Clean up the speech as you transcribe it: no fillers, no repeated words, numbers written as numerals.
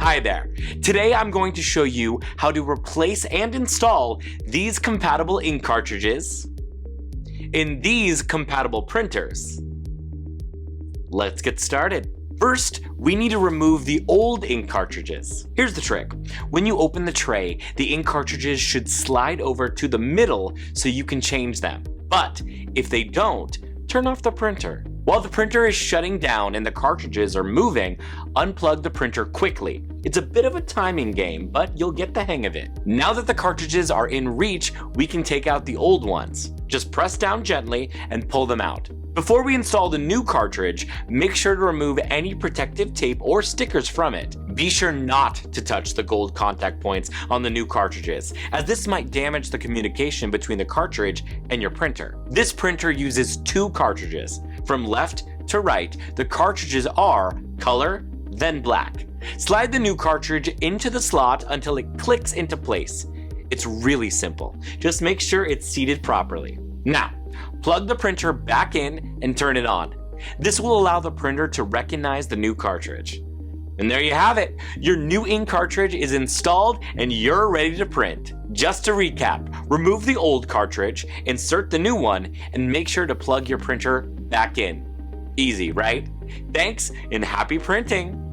Hi there. Today I'm going to show you how to replace and install these compatible ink cartridges in these compatible printers. Let's get started. First, we need to remove the old ink cartridges. Here's the trick. When you open the tray, the ink cartridges should slide over to the middle so you can change them. But if they don't, turn off the printer. While the printer is shutting down and the cartridges are moving, unplug the printer quickly. It's a bit of a timing game, but you'll get the hang of it. Now that the cartridges are in reach, we can take out the old ones. Just press down gently and pull them out. Before we install the new cartridge, make sure to remove any protective tape or stickers from it. Be sure not to touch the gold contact points on the new cartridges, as this might damage the communication between the cartridge and your printer. This printer uses two cartridges. From left to right, the cartridges are color, then black. Slide the new cartridge into the slot until it clicks into place. It's really simple. Just make sure it's seated properly. Now, plug the printer back in and turn it on. This will allow the printer to recognize the new cartridge. And there you have it. Your new ink cartridge is installed and you're ready to print. Just to recap, remove the old cartridge, insert the new one, and make sure to plug your printer back in. Easy, right? Thanks and happy printing!